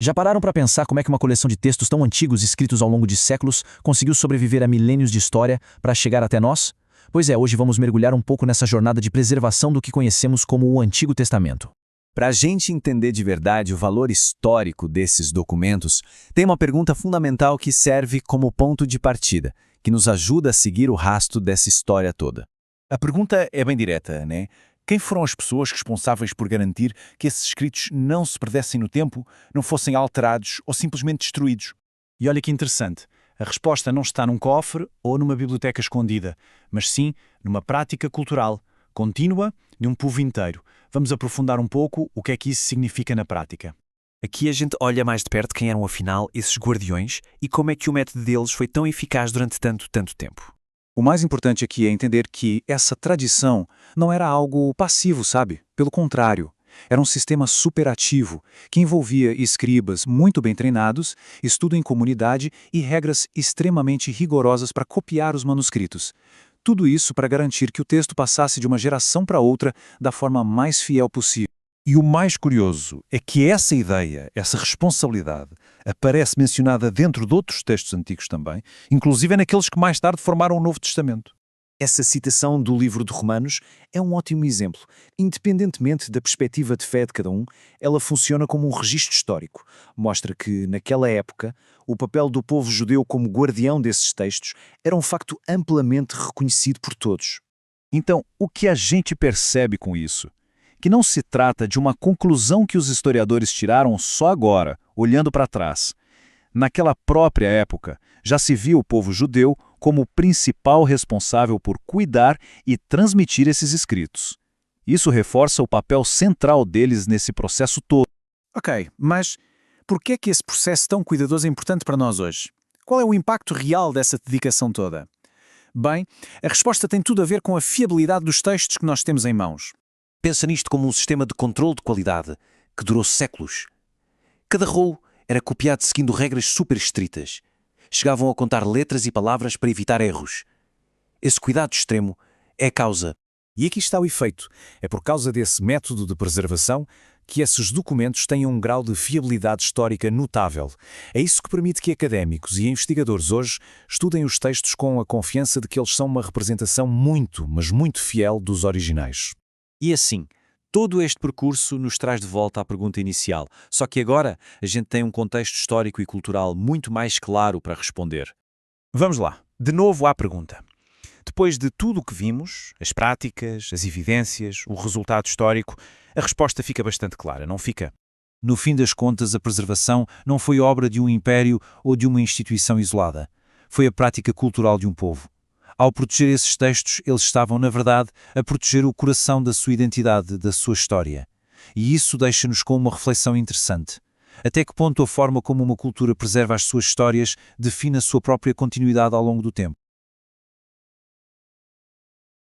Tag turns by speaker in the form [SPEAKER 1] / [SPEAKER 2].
[SPEAKER 1] Já pararam para pensar como é que uma coleção de textos tão antigos escritos ao longo de séculos conseguiu sobreviver a milênios de história para chegar até nós? Pois é, hoje vamos mergulhar um pouco nessa jornada de preservação do que conhecemos como o Antigo Testamento.
[SPEAKER 2] Para a gente entender de verdade o valor histórico desses documentos, tem uma pergunta fundamental que serve como ponto de partida, que nos ajuda a seguir o rastro dessa história toda.
[SPEAKER 3] A pergunta é bem direta, né? Quem foram as pessoas responsáveis por garantir que esses escritos não se perdessem no tempo, não fossem alterados ou simplesmente destruídos? E olha que interessante, a resposta não está num cofre ou numa biblioteca escondida, mas sim numa prática cultural, contínua, de um povo inteiro. Vamos aprofundar um pouco o que é que isso significa na prática.
[SPEAKER 4] Aqui a gente olha mais de perto quem eram afinal esses guardiões e como é que o método deles foi tão eficaz durante tanto tempo.
[SPEAKER 5] O mais importante aqui é entender que essa tradição não era algo passivo, sabe? Pelo contrário, era um sistema superativo que envolvia escribas muito bem treinados, estudo em comunidade e regras extremamente rigorosas para copiar os manuscritos. Tudo isso para garantir que o texto passasse de uma geração para outra da forma mais fiel possível.
[SPEAKER 6] E o mais curioso é que essa ideia, essa responsabilidade, aparece mencionada dentro de outros textos antigos também, inclusive naqueles que mais tarde formaram o Novo Testamento.
[SPEAKER 2] Essa citação do livro de Romanos é um ótimo exemplo. Independentemente da perspectiva de fé de cada um, ela funciona como um registro histórico. Mostra que, naquela época, o papel do povo judeu como guardião desses textos era um facto amplamente reconhecido por todos.
[SPEAKER 6] Então, o que a gente percebe com isso? Que não se trata de uma conclusão que os historiadores tiraram só agora, olhando para trás. Naquela própria época, já se via o povo judeu como o principal responsável por cuidar e transmitir esses escritos. Isso reforça o papel central deles nesse processo todo.
[SPEAKER 3] Ok, mas por que é que esse processo tão cuidadoso é importante para nós hoje? Qual é o impacto real dessa dedicação toda? Bem, a resposta tem tudo a ver com a fiabilidade dos textos que nós temos em mãos.
[SPEAKER 4] Pensa nisto como um sistema de controle de qualidade que durou séculos. Cada rolo era copiado seguindo regras super estritas. Chegavam a contar letras e palavras para evitar erros. Esse cuidado extremo é a causa.
[SPEAKER 3] E aqui está o efeito. É por causa desse método de preservação que esses documentos têm um grau de fiabilidade histórica notável. É isso que permite que académicos e investigadores hoje estudem os textos com a confiança de que eles são uma representação muito, mas muito fiel dos originais.
[SPEAKER 4] E assim, todo este percurso nos traz de volta à pergunta inicial, só que agora a gente tem um contexto histórico e cultural muito mais claro para responder.
[SPEAKER 3] Vamos lá, de novo à pergunta. Depois de tudo o que vimos, as práticas, as evidências, o resultado histórico, a resposta fica bastante clara, não fica?
[SPEAKER 6] No fim das contas, a preservação não foi obra de um império ou de uma instituição isolada. Foi a prática cultural de um povo. Ao proteger esses textos, eles estavam, na verdade, a proteger o coração da sua identidade, da sua história. E isso deixa-nos com uma reflexão interessante. Até que ponto a forma como uma cultura preserva as suas histórias define a sua própria continuidade ao longo do tempo?